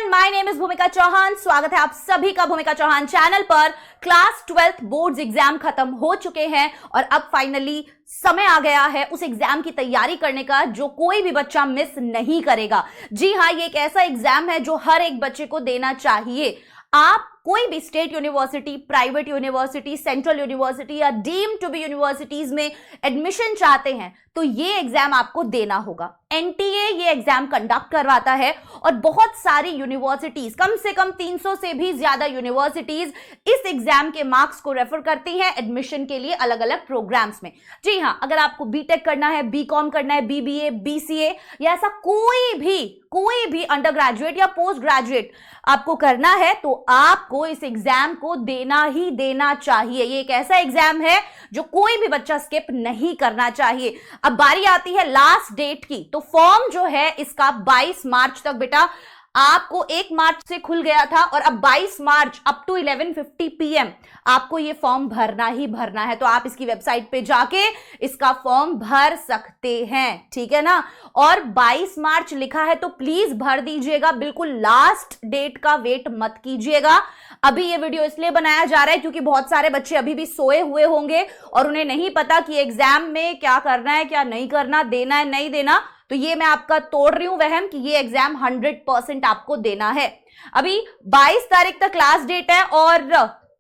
Everyone, my name is भूमिका चौहान। स्वागत है आप सभी का भूमिका चौहान चैनल पर। क्लास 12th बोर्ड्स एग्जाम खत्म हो चुके हैं और अब फाइनली समय आ गया है उस एग्जाम की तैयारी करने का जो कोई भी बच्चा मिस नहीं करेगा। जी हाँ, ये एक ऐसा एग्जाम है जो हर एक बच्चे को देना चाहिए। आप कोई भी state university, private university, central university या डीम्ड टू बी यूनिवर्सिटीज में एडमिशन चाहते हैं तो ये एग्जाम आपको देना होगा। एनटीए ये एग्जाम कंडक्ट करवाता है और बहुत सारी यूनिवर्सिटीज, कम से कम 300 से भी ज्यादा यूनिवर्सिटीज इस एग्जाम के मार्क्स को रेफर करती हैं एडमिशन के लिए अलग अलग प्रोग्राम्स में। जी हाँ, अगर आपको बीटेक करना है, बीकॉम करना है, बीबीए, बीसीए या ऐसा कोई भी अंडर ग्रेजुएट या पोस्ट ग्रेजुएट आपको करना है तो आपको इस एग्जाम को देना ही देना चाहिए। ये एक ऐसा एग्जाम है जो कोई भी बच्चा स्किप नहीं करना चाहिए। अब बारी आती है लास्ट डेट की, तो फॉर्म जो है इसका 22 मार्च तक बेटा आपको 1 मार्च से खुल गया था और अब 22 मार्च अप टू 11:50 PM आपको ये फॉर्म भरना ही भरना है। तो आप इसकी वेबसाइट पे जाके इसका फॉर्म भर सकते हैं, ठीक है ना। और 22 मार्च लिखा है तो प्लीज भर दीजिएगा, बिल्कुल लास्ट डेट का वेट मत कीजिएगा। अभी ये वीडियो इसलिए बनाया जा रहा है क्योंकि बहुत सारे बच्चे अभी भी सोए हुए होंगे और उन्हें नहीं पता कि एग्जाम में क्या करना है, क्या नहीं करना, देना है नहीं देना। तो ये मैं आपका तोड़ रही हूं वहम कि ये एग्जाम 100% आपको देना है। अभी 22 तारीख तक लास्ट डेट है और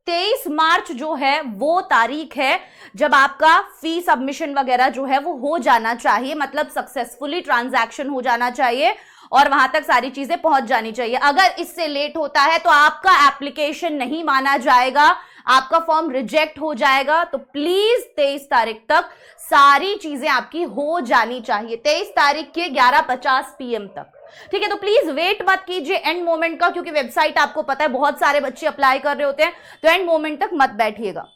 23 मार्च जो है वो तारीख है जब आपका फी सबमिशन वगैरह जो है वो हो जाना चाहिए, मतलब सक्सेसफुली ट्रांजैक्शन हो जाना चाहिए और वहां तक सारी चीजें पहुंच जानी चाहिए। अगर इससे लेट होता है तो आपका एप्लीकेशन नहीं माना जाएगा, आपका फॉर्म रिजेक्ट हो जाएगा। तो प्लीज 23 तारीख तक सारी चीजें आपकी हो जानी चाहिए, 23 तारीख के 11:50 PM तक, ठीक है। तो प्लीज वेट मत कीजिए एंड मोमेंट का, क्योंकि वेबसाइट आपको पता है बहुत सारे बच्चे अप्लाई कर रहे होते हैं, तो एंड मोमेंट तक मत बैठिएगा।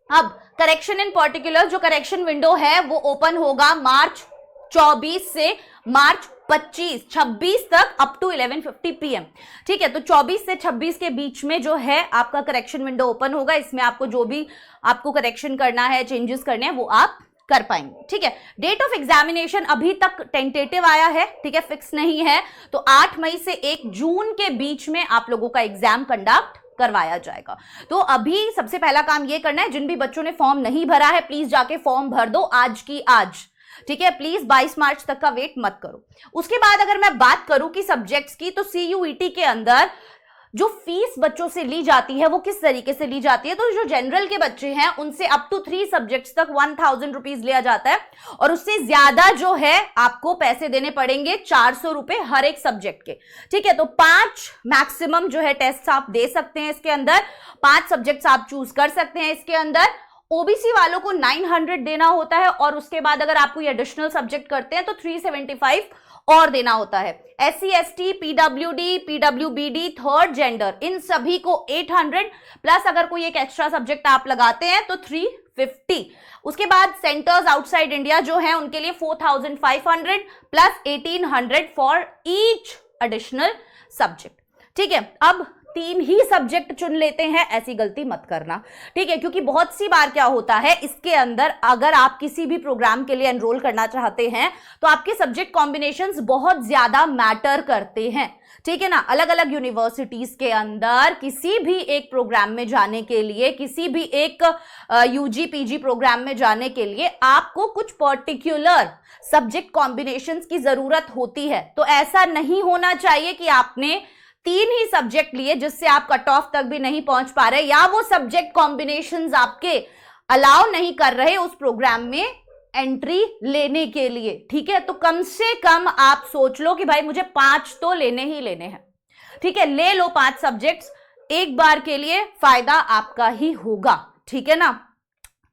अब करेक्शन इन पर्टिकुलर जो करेक्शन विंडो है वो ओपन होगा मार्च 24 से मार्च 26 तक अप टू 11:50 PM, ठीक है। तो 24 से 26 के बीच में जो है आपका करेक्शन विंडो ओपन होगा। इसमें आपको जो भी आपको करेक्शन करना है, चेंजेस करने हैं, वो आप कर पाएंगे, ठीक है। डेट ऑफ एग्जामिनेशन अभी तक टेंटेटिव आया है, ठीक है, फिक्स नहीं है। तो 8 मई से 1 जून के बीच में आप लोगों का एग्जाम कंडक्ट करवाया जाएगा। तो अभी सबसे पहला काम ये करना है, जिन भी बच्चों ने फॉर्म नहीं भरा है प्लीज जाके फॉर्म भर दो आज की आज, ठीक है। प्लीज 22 मार्च तक का वेट मत करो। उसके बाद अगर मैं बात करूं कि सब्जेक्ट्स की, तो CUET के अंदर जो फीस बच्चों से ली जाती है वो किस तरीके से ली जाती है। तो जो जनरल के बच्चे हैं उनसे अप टू 3 सब्जेक्ट्स तक 1000 रुपीज लिया जाता है और उससे ज्यादा जो है आपको पैसे देने पड़ेंगे 400 रुपए हर एक सब्जेक्ट के, ठीक है। तो 5 मैक्सिमम जो है टेस्ट आप दे सकते हैं इसके अंदर, 5 सब्जेक्ट्स आप चूज कर सकते हैं इसके अंदर। ओबीसी वालों को 900 देना होता है और उसके बाद अगर आप कोई एडिशनल सब्जेक्ट करते हैं तो 375 और देना होता है। SC ST PWD PWBD third gender in सभी को 800 प्लस अगर कोई एक एक्स्ट्रा सब्जेक्ट आप लगाते हैं तो 350। उसके बाद सेंटर्स आउटसाइड इंडिया जो है उनके लिए 4500 plus 1800 for each additional subject, ठीक है। अब 3 ही सब्जेक्ट चुन लेते हैं, ऐसी गलती मत करना, ठीक है, क्योंकि बहुत सी बार क्या होता है इसके अंदर अगर आप किसी भी प्रोग्राम के लिए एनरोल करना चाहते हैं तो आपके सब्जेक्ट कॉम्बिनेशंस बहुत ज्यादा मैटर करते हैं, ठीक है ना। अलग अलग यूनिवर्सिटीज के अंदर किसी भी एक प्रोग्राम में जाने के लिए, किसी भी एक UG PG प्रोग्राम में जाने के लिए आपको कुछ पर्टिकुलर सब्जेक्ट कॉम्बिनेशंस की जरूरत होती है। तो ऐसा नहीं होना चाहिए कि आपने 3 ही सब्जेक्ट लिए जिससे आप कट ऑफ तक भी नहीं पहुंच पा रहे या वो सब्जेक्ट कॉम्बिनेशंस आपके अलाउ नहीं कर रहे उस प्रोग्राम में एंट्री लेने के लिए, ठीक है। तो कम से कम आप सोच लो कि भाई मुझे 5 तो लेने ही लेने हैं, ठीक है। ले लो 5 सब्जेक्ट्स, एक बार के लिए फायदा आपका ही होगा, ठीक है ना।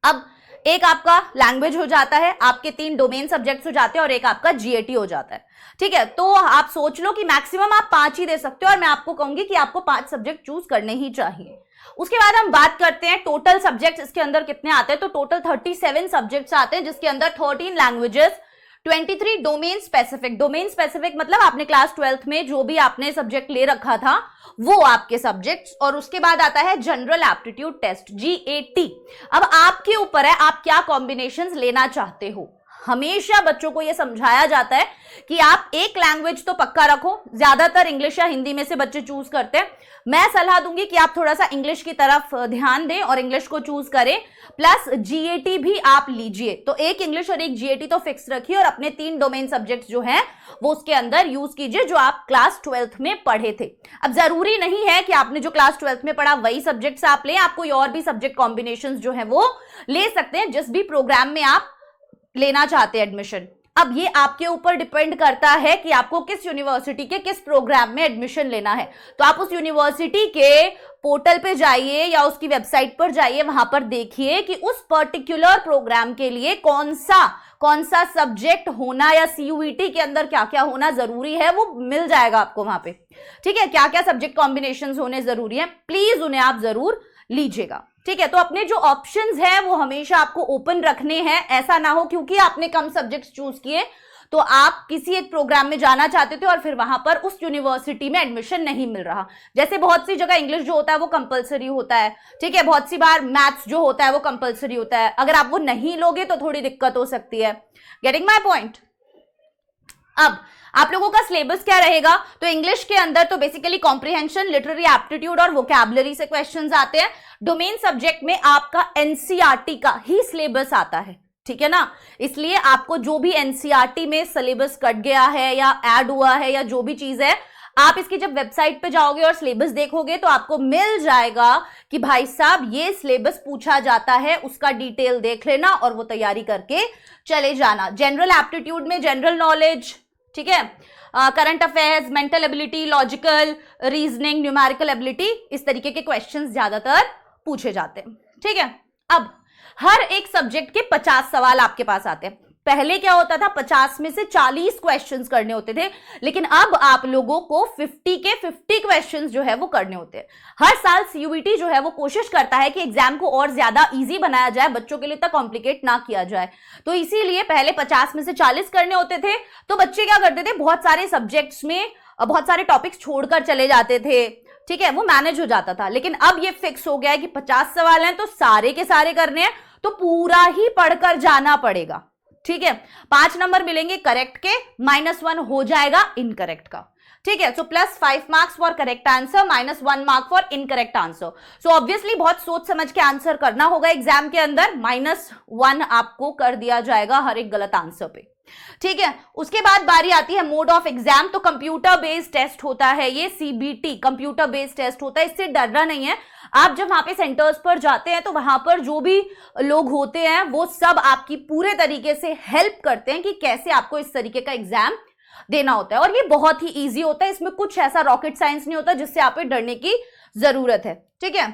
अब एक आपका लैंग्वेज हो जाता है, आपके 3 डोमेन सब्जेक्ट्स हो जाते हैं और एक आपका GAT हो जाता है, ठीक है। तो आप सोच लो कि मैक्सिमम आप 5 ही दे सकते हो और मैं आपको कहूंगी कि आपको 5 सब्जेक्ट चूज करने ही चाहिए। उसके बाद हम बात करते हैं टोटल सब्जेक्ट्स इसके अंदर कितने आते हैं। तो टोटल 37 सब्जेक्ट्स आते हैं जिसके अंदर 13 languages, 23 domain specific. Domain specific मतलब आपने क्लास 12th में जो भी आपने सब्जेक्ट ले रखा था वो आपके सब्जेक्ट्स, और उसके बाद आता है जनरल एप्टीट्यूड टेस्ट GAT। अब आपके ऊपर है आप क्या कॉम्बिनेशंस लेना चाहते हो। हमेशा बच्चों को यह समझाया जाता है कि आप एक लैंग्वेज तो पक्का रखो, ज्यादातर इंग्लिश या हिंदी में से बच्चे चूज करते हैं। मैं सलाह दूंगी कि आप थोड़ा सा इंग्लिश की तरफ ध्यान दें और इंग्लिश को चूज करें, प्लस जीएटी भी आप लीजिए। तो एक इंग्लिश और एक जीएटी तो फिक्स रखिए और अपने 3 डोमेन सब्जेक्ट्स जो हैं वो उसके अंदर यूज कीजिए जो आप क्लास 12th में पढ़े थे। अब जरूरी नहीं है कि आपने जो क्लास 12th में पढ़ा वही सब्जेक्ट्स आप लें, आप कोई और भी सब्जेक्ट कॉम्बिनेशंस जो है वो ले सकते हैं जिस भी प्रोग्राम में आप लेना चाहते हैं एडमिशन। अब ये आपके ऊपर डिपेंड करता है कि आपको किस यूनिवर्सिटी के किस प्रोग्राम में एडमिशन लेना है। तो आप उस यूनिवर्सिटी के पोर्टल पे जाइए या उसकी वेबसाइट पर जाइए, वहां पर देखिए कि उस पर्टिकुलर प्रोग्राम के लिए कौन सा सब्जेक्ट होना या सीयूईटी के अंदर क्या क्या होना जरूरी है, वो मिल जाएगा आपको वहां पे। ठीक है, क्या क्या सब्जेक्ट कॉम्बिनेशंस होने जरूरी है, प्लीज उन्हें आप जरूर लीजिएगा। ठीक है, तो अपने जो ऑप्शंस हैं वो हमेशा आपको ओपन रखने हैं। ऐसा ना हो क्योंकि आपने कम सब्जेक्ट्स चूज किए तो आप किसी एक प्रोग्राम में जाना चाहते थे और फिर वहां पर उस यूनिवर्सिटी में एडमिशन नहीं मिल रहा। जैसे बहुत सी जगह इंग्लिश जो होता है वो कंपलसरी होता है, ठीक है, बहुत सी बार मैथ्स जो होता है वो कंपलसरी होता है। अगर आप वो नहीं लोगे तो थोड़ी दिक्कत हो सकती है। Getting my point? अब आप लोगों का सिलेबस क्या रहेगा? तो इंग्लिश के अंदर तो बेसिकली कॉम्प्रिहेंशन, लिटरेरी एप्टीट्यूड और वोकैबुलरी से क्वेश्चंस आते हैं। डोमेन सब्जेक्ट में आपका एनसीईआरटी का ही सिलेबस आता है, ठीक है ना। इसलिए आपको जो भी एनसीईआरटी में सिलेबस कट गया है या ऐड हुआ है या जो भी चीज है, आप इसकी जब वेबसाइट पे जाओगे और सिलेबस देखोगे तो आपको मिल जाएगा कि भाई साहब ये सिलेबस पूछा जाता है, उसका डिटेल देख लेना और वो तैयारी करके चले जाना। जनरल एप्टीट्यूड में जनरल नॉलेज, ठीक है, current affairs, mental ability, logical reasoning, numerical ability, इस तरीके के क्वेश्चंस ज्यादातर पूछे जाते हैं। ठीक है, अब हर एक सब्जेक्ट के 50 सवाल आपके पास आते हैं। पहले क्या होता था, 50 में से 40 क्वेश्चंस करने होते थे, लेकिन अब आप लोगों को 50 के 50 क्वेश्चंस जो है वो करने होते हैं। हर साल सीयूईटी जो है वो कोशिश करता है कि एग्जाम को और ज्यादा इजी बनाया जाए, बच्चों के लिए इतना कॉम्प्लिकेट ना किया जाए। तो इसीलिए पहले 50 में से 40 करने होते थे, तो बच्चे क्या करते थे, बहुत सारे सब्जेक्ट्स में बहुत सारे टॉपिक्स छोड़कर चले जाते थे। ठीक है, वो मैनेज हो जाता था। लेकिन अब ये फिक्स हो गया है कि 50 सवाल हैं तो सारे के सारे करने हैं, तो पूरा ही पढ़कर जाना पड़ेगा। ठीक है, 5 नंबर मिलेंगे करेक्ट के, -1 हो जाएगा इनकरेक्ट का। ठीक है, सो +5 marks for correct answer, -1 mark for incorrect answer. So obviously बहुत सोच समझ के आंसर करना होगा एग्जाम के अंदर, -1 आपको कर दिया जाएगा हर एक गलत आंसर पे। ठीक है, उसके बाद बारी आती है मोड ऑफ एग्जाम। तो कंप्यूटर बेस्ड टेस्ट होता है ये, सीबीटी कंप्यूटर बेस्ड टेस्ट होता है। इससे डरना नहीं है। आप जब वहां पे सेंटर्स पर जाते हैं तो वहां पर जो भी लोग होते हैं वो सब आपकी पूरे तरीके से हेल्प करते हैं कि कैसे आपको इस तरीके का एग्जाम देना होता है। और ये बहुत ही इजी होता है, इसमें कुछ ऐसा रॉकेट साइंस नहीं होता जिससे आप पे डरने की जरूरत है। ठीक है,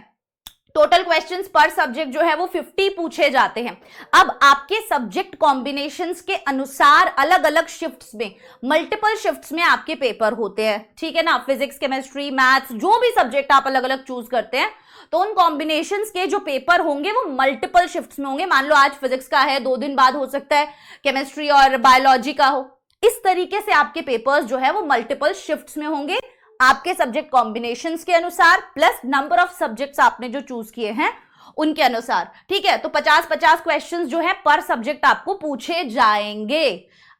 टोटल क्वेश्चंस पर सब्जेक्ट जो है वो 50 पूछे जाते हैं। अब आपके सब्जेक्ट कॉम्बिनेशंस के अनुसार अलग अलग शिफ्ट्स में, मल्टीपल शिफ्ट्स में आपके पेपर होते हैं। ठीक है ना, फिजिक्स, केमिस्ट्री, मैथ्स, जो भी सब्जेक्ट आप अलग अलग चूज करते हैं तो उन कॉम्बिनेशंस के जो पेपर होंगे वो मल्टीपल शिफ्ट्स में होंगे। मान लो आज फिजिक्स का है, 2 दिन बाद हो सकता है केमिस्ट्री और बायोलॉजी का हो। इस तरीके से आपके पेपर्स जो है वो मल्टीपल शिफ्ट्स में होंगे आपके सब्जेक्ट कॉम्बिनेशंस के अनुसार, प्लस नंबर ऑफ सब्जेक्ट्स आपने जो चूज किए हैं उनके अनुसार। ठीक है, तो 50-50 क्वेश्चंस जो है पर सब्जेक्ट आपको पूछे जाएंगे।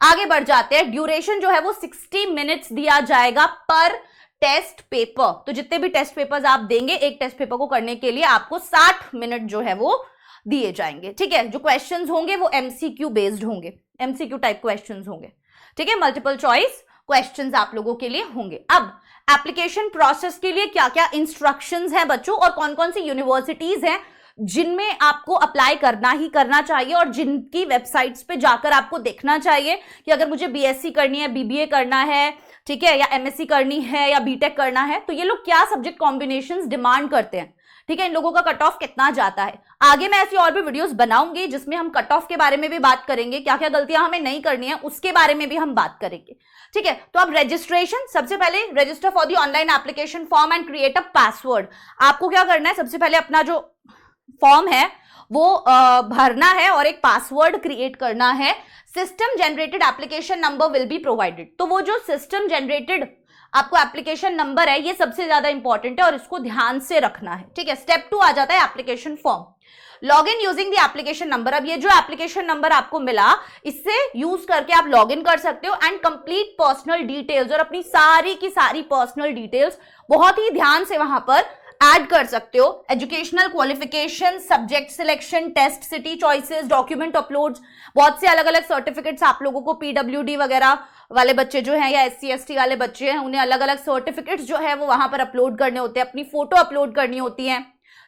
आगे बढ़ जाते हैं। ड्यूरेशन जो है वो 60 मिनट्स दिया जाएगा पर टेस्ट पेपर। तो जितने भी टेस्ट पेपर्स आप देंगे, एक टेस्ट पेपर को करने के लिए आपको 60 मिनट जो है वो दिए जाएंगे। ठीक है, जो क्वेश्चंस होंगे वो एमसीक्यू बेस्ड होंगे, एमसीक्यू टाइप क्वेश्चंस होंगे। ठीक है, मल्टीपल चॉइस क्वेश्चंस आप लोगों के लिए होंगे। अब एप्लीकेशन प्रोसेस के लिए क्या क्या इंस्ट्रक्शंस हैं बच्चों, और कौन कौन सी यूनिवर्सिटीज हैं जिनमें आपको अप्लाई करना ही करना चाहिए और जिनकी वेबसाइट्स पे जाकर आपको देखना चाहिए कि अगर मुझे बीएससी करनी है, बीबीए करना है, ठीक है, या एमएससी करनी है या बीटेक करना है, तो ये लोग क्या सब्जेक्ट कॉम्बिनेशंस डिमांड करते हैं। ठीक है, इन लोगों का कट ऑफ कितना जाता है। आगे मैं ऐसी और भी वीडियोस बनाऊंगी जिसमें हम कट ऑफ के बारे में भी बात करेंगे, क्या क्या गलतियां हमें नहीं करनी है उसके बारे में भी हम बात करेंगे। ठीक है, तो अब रजिस्ट्रेशन, सबसे पहले register for the online application form and create a password. आपको क्या करना है, सबसे पहले अपना जो फॉर्म है वो भरना है और एक पासवर्ड क्रिएट करना है। System generated application number will be provided. तो वो जो सिस्टम जनरेटेड आपको एप्लीकेशन नंबर है, ये सबसे ज्यादा इंपॉर्टेंट है और इसको ध्यान से रखना है, ठीक है। स्टेप 2 आ जाता है application form, log in using the application number. अब ये जो एप्लीकेशन नंबर आपको मिला, इससे यूज करके आप लॉग इन कर सकते हो एंड कंप्लीट पर्सनल डिटेल्स और अपनी सारी की सारी पर्सनल डिटेल्स बहुत ही ध्यान से वहां पर ऐड कर सकते हो। Educational qualification, subject selection, test city choices, document uploads, बहुत से अलग अलग सर्टिफिकेट्स आप लोगों को पीडब्ल्यूडी वगैरह वाले बच्चे जो हैं या SC ST वाले बच्चे हैं, उन्हें अलग अलग सर्टिफिकेट्स जो है वो वहां पर अपलोड करने होते हैं, अपनी फोटो अपलोड करनी होती है,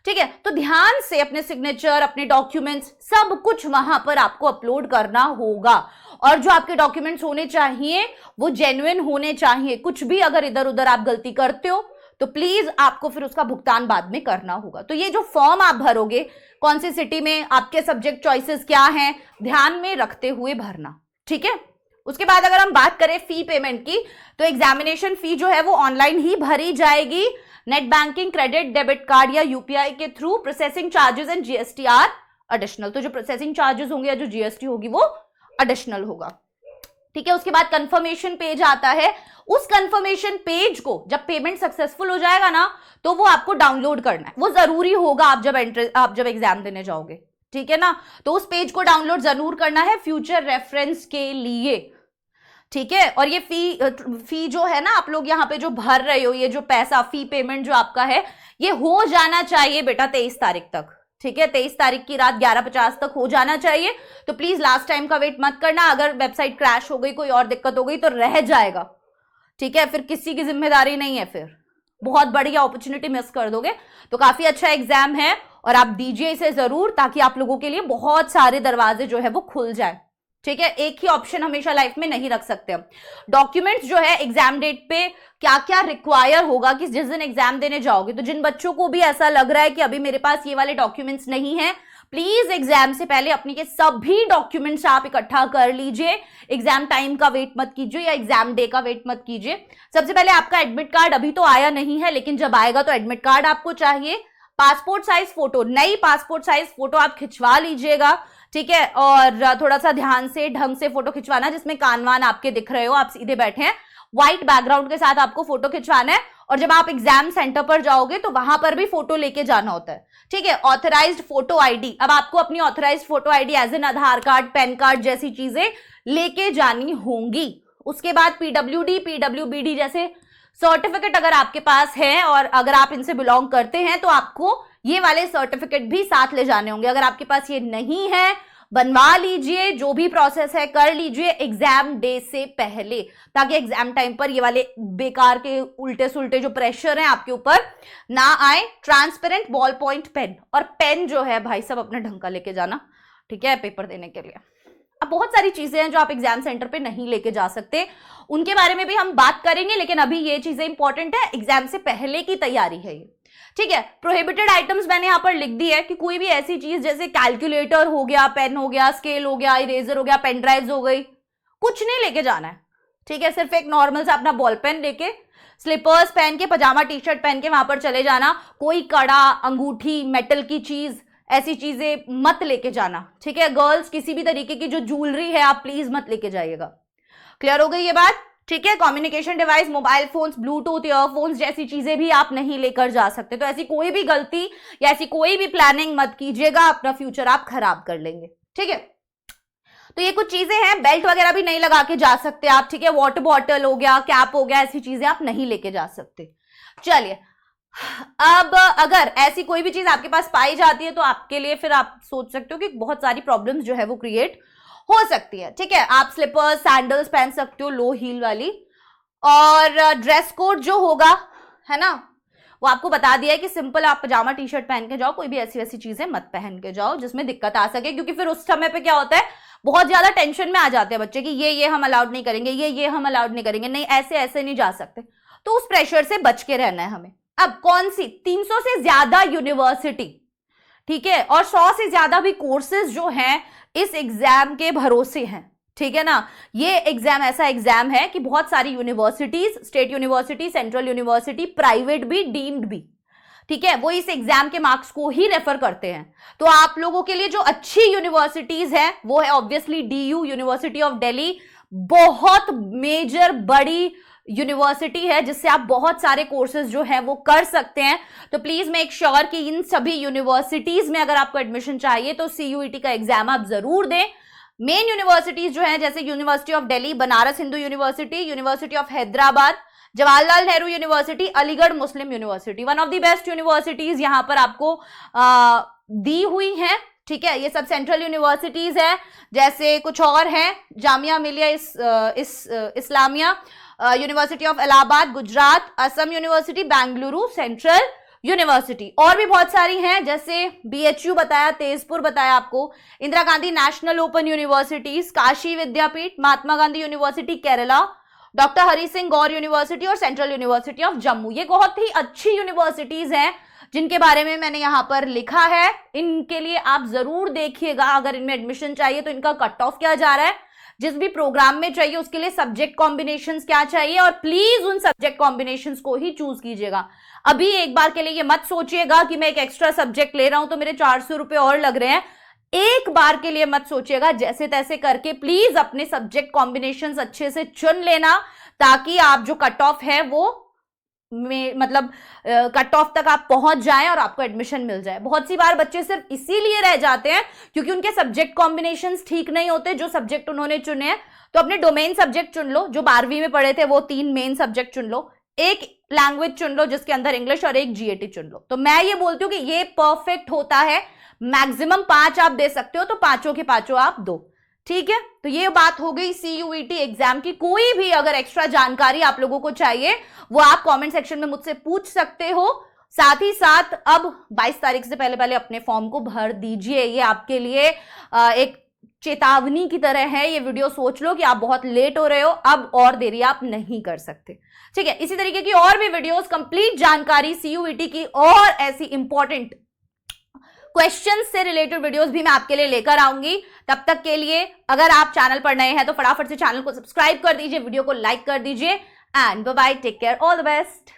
ठीक है। तो ध्यान से अपने सिग्नेचर, अपने डॉक्यूमेंट्स, सब कुछ वहां पर आपको अपलोड करना होगा और जो आपके डॉक्यूमेंट्स होने चाहिए वो जेन्युइन होने चाहिए। कुछ भी अगर इधर उधर आप गलती करते हो तो प्लीज आपको फिर उसका भुगतान बाद में करना होगा। तो ये जो फॉर्म आप भरोगे, कौन सी सिटी में, आपके सब्जेक्ट चॉइसेस क्या हैं, ध्यान में रखते हुए भरना, ठीक है। उसके बाद अगर हम बात करें फी पेमेंट की, तो एग्जामिनेशन फी जो है वो ऑनलाइन ही भरी जाएगी, net banking, credit, debit card या UPI के थ्रू। Processing charges and GST are additional. तो जो प्रोसेसिंग चार्जेस होंगे या जो GST होगी वो एडिशनल होगा, ठीक है। उसके बाद कंफर्मेशन पेज आता है, उस कंफर्मेशन पेज को जब पेमेंट सक्सेसफुल हो जाएगा ना, तो वो आपको डाउनलोड करना है, वो जरूरी होगा आप जब एग्जाम देने जाओगे, ठीक है ना। तो उस पेज को डाउनलोड जरूर करना है फ्यूचर रेफरेंस के लिए, ठीक है। और ये फी जो है ना, आप लोग यहाँ पे जो भर रहे हो, ये जो पैसा फी पेमेंट जो आपका है, ये हो जाना चाहिए बेटा 23 तारीख तक, ठीक है। 23 तारीख की रात 11:50 तक हो जाना चाहिए। तो प्लीज लास्ट टाइम का वेट मत करना, अगर वेबसाइट क्रैश हो गई, कोई और दिक्कत हो गई तो रह जाएगा, ठीक है। फिर किसी की जिम्मेदारी नहीं है, फिर बहुत बड़ी अपॉर्चुनिटी मिस कर दोगे। तो काफी अच्छा एग्जाम है और आप दीजिए इसे जरूर, ताकि आप लोगों के लिए बहुत सारे दरवाजे जो है वो खुल जाए, ठीक है। एक ही ऑप्शन हमेशा लाइफ में नहीं रख सकते हम। डॉक्यूमेंट्स जो है एग्जाम डेट पे क्या क्या रिक्वायर होगा कि जिस दिन एग्जाम देने जाओगे, तो जिन बच्चों को भी ऐसा लग रहा है कि अभी मेरे पास ये वाले डॉक्यूमेंट्स नहीं है, प्लीज एग्जाम से पहले अपनी के सभी डॉक्यूमेंट्स आप इकट्ठा कर लीजिए। एग्जाम टाइम का वेट मत कीजिए या एग्जाम डे का वेट मत कीजिए। सबसे पहले आपका एडमिट कार्ड अभी तो आया नहीं है, लेकिन जब आएगा तो एडमिट कार्ड आपको चाहिए। पासपोर्ट साइज फोटो, नई पासपोर्ट साइज फोटो आप खिंचवा लीजिएगा, ठीक है। और थोड़ा सा ध्यान से ढंग से फोटो खिंचवाना, जिसमें कान वान आपके दिख रहे हो, आप सीधे बैठे हैं, व्हाइट बैकग्राउंड के साथ आपको फोटो खिंचवाना है। और जब आप एग्जाम सेंटर पर जाओगे तो वहां पर भी फोटो लेके जाना होता है, ठीक है। ऑथराइज्ड फोटो आईडी, अब आपको अपनी authorised photo ID as an Aadhaar card, PAN card जैसी चीजें लेके जानी होंगी। उसके बाद PWD, PWBD जैसे सर्टिफिकेट अगर आपके पास है और अगर आप इनसे बिलोंग करते हैं तो आपको ये वाले सर्टिफिकेट भी साथ ले जाने होंगे। अगर आपके पास ये नहीं है, बनवा लीजिए, जो भी प्रोसेस है कर लीजिए एग्जाम डे से पहले, ताकि एग्जाम टाइम पर ये वाले बेकार के उल्टे सुल्टे जो प्रेशर हैं आपके ऊपर ना आए। ट्रांसपेरेंट बॉल पॉइंट पेन, और पेन जो है भाई सब अपने ढंग का लेके जाना, ठीक है, पेपर देने के लिए। अब बहुत सारी चीजें हैं जो आप एग्जाम सेंटर पे नहीं लेके जा सकते, उनके बारे में भी हम बात करेंगे, लेकिन अभी ये चीजें इंपॉर्टेंट है, एग्जाम से पहले की तैयारी है ये, ठीक है। प्रोहिबिटेड आइटम्स मैंने यहां पर लिख दी है कि कोई भी ऐसी चीज जैसे कैलकुलेटर हो गया, पेन हो गया, स्केल हो गया, इरेजर हो गया, पेन ड्राइव्स हो गई, कुछ नहीं लेके जाना है, ठीक है। सिर्फ एक नॉर्मल सा अपना बॉल पेन लेके, स्लीपर्स पहन के, पजामा टी शर्ट पहन के वहां पर चले जाना। कोई कड़ा, अंगूठी, मेटल की चीज, ऐसी चीजें मत लेके जाना, ठीक है। गर्ल्स किसी भी तरीके की जो ज्वेलरी है आप प्लीज मत लेके जाइएगा। क्लियर हो गई ये बात, ठीक है। Communication device, mobile phones, Bluetooth, earphones जैसी चीजें भी आप नहीं लेकर जा सकते। तो ऐसी कोई भी गलती या ऐसी कोई भी प्लानिंग मत कीजिएगा, अपना फ्यूचर आप खराब कर लेंगे, ठीक है। तो ये कुछ चीजें हैं, बेल्ट वगैरह भी नहीं लगा के जा सकते आप, ठीक है। वाटर बॉटल हो गया, कैप हो गया, ऐसी चीजें आप नहीं लेके जा सकते। चलिए, अब अगर ऐसी कोई भी चीज आपके पास पाई जाती है तो आपके लिए फिर आप सोच सकते हो कि बहुत सारी प्रॉब्लम्स जो है वो क्रिएट हो सकती है, ठीक है। आप स्लीपर्स, सैंडल्स पहन सकते हो, लो हील वाली। और ड्रेस कोड जो होगा, है ना, वो आपको बता दिया है कि सिंपल आप पजामा टी शर्ट पहन के जाओ, कोई भी ऐसी वैसी चीजें मत पहन के जाओ जिसमें दिक्कत आ सके, क्योंकि फिर उस समय पे क्या होता है, बहुत ज्यादा टेंशन में आ जाते हैं बच्चे कि ये हम अलाउड नहीं करेंगे, ये हम अलाउड नहीं करेंगे, नहीं ऐसे नहीं जा सकते। तो उस प्रेशर से बच के रहना है हमें। अब कौन सी 300 से ज्यादा यूनिवर्सिटी, ठीक है, और 100 से ज्यादा भी कोर्सेज जो हैं इस एग्जाम के भरोसे हैं, ठीक है ना। ये एग्जाम ऐसा एग्जाम है कि बहुत सारी universities, state university, central university, private भी, डीम्ड भी, ठीक है, वो इस एग्जाम के मार्क्स को ही रेफर करते हैं। तो आप लोगों के लिए जो अच्छी यूनिवर्सिटीज है वो है obviously DU, university of Delhi, बहुत मेजर बड़ी यूनिवर्सिटी है जिससे आप बहुत सारे कोर्सेज जो है वो कर सकते हैं। तो प्लीज मेक श्योर कि इन सभी यूनिवर्सिटीज में अगर आपको एडमिशन चाहिए तो CUET का एग्जाम आप जरूर दें। मेन यूनिवर्सिटीज जो है जैसे university of Delhi, Banaras Hindu university, university of Hyderabad, Jawaharlal Nehru university, Aligarh Muslim university, one of the best universities यहां पर आपको दी हुई है। ठीक है, ये सब सेंट्रल यूनिवर्सिटीज है। जैसे कुछ और है, Jamia Millia Islamia, university of Allahabad Gujarat, Assam university, Bengaluru central university, और भी बहुत सारी हैं जैसे BHU बताया, तेजपुर बताया आपको, Indira Gandhi national open universities, Kashi Vidyapeeth, Mahatma Gandhi university Kerala, doctor Hari Singh Gour university और सेंट्रल यूनिवर्सिटी ऑफ जम्मू। ये बहुत ही अच्छी यूनिवर्सिटीज हैं जिनके बारे में मैंने यहां पर लिखा है। इनके लिए आप जरूर देखिएगा, अगर इनमें एडमिशन चाहिए तो इनका कट ऑफ क्या जा रहा है, जिस भी प्रोग्राम में चाहिए उसके लिए सब्जेक्ट कॉम्बिनेशंस क्या चाहिए, और प्लीज उन सब्जेक्ट कॉम्बिनेशंस को ही चूज कीजिएगा। अभी एक बार के लिए ये मत सोचिएगा कि मैं एक एक्स्ट्रा सब्जेक्ट ले रहा हूं तो मेरे 400 रुपए और लग रहे हैं। एक बार के लिए मत सोचिएगा, जैसे तैसे करके प्लीज अपने सब्जेक्ट कॉम्बिनेशंस अच्छे से चुन लेना, ताकि आप जो कट ऑफ है वो मतलब कट ऑफ तक आप पहुंच जाएं और आपको एडमिशन मिल जाए। बहुत सी बार बच्चे सिर्फ इसीलिए रह जाते हैं क्योंकि उनके सब्जेक्ट कॉम्बिनेशंस ठीक नहीं होते जो सब्जेक्ट उन्होंने चुने हैं। तो अपने डोमेन सब्जेक्ट चुन लो, जो 12वीं में पढ़े थे वो 3 मेन सब्जेक्ट चुन लो, एक लैंग्वेज चुन लो जिसके अंदर इंग्लिश, और एक GAT चुन लो। तो मैं ये बोलती हूँ कि ये परफेक्ट होता है। मैक्सिमम 5 आप दे सकते हो तो 5 के 5 आप दो। ठीक है, तो ये बात हो गई CUET एग्जाम की। कोई भी अगर एक्स्ट्रा जानकारी आप लोगों को चाहिए वो आप कमेंट सेक्शन में मुझसे पूछ सकते हो। साथ ही साथ अब 22 तारीख से पहले अपने फॉर्म को भर दीजिए। ये आपके लिए एक चेतावनी की तरह है। ये वीडियो सोच लो कि आप बहुत लेट हो रहे हो, अब और देरी आप नहीं कर सकते। ठीक है, इसी तरीके की और भी वीडियोस, कंप्लीट जानकारी CUET की और ऐसी इंपॉर्टेंट क्वेश्चन से रिलेटेड वीडियोस भी मैं आपके लिए लेकर आऊंगी। तब तक के लिए अगर आप चैनल पर नए हैं तो फटाफट से चैनल को सब्सक्राइब कर दीजिए, वीडियो को लाइक कर दीजिए, and bye bye, take care, all the best.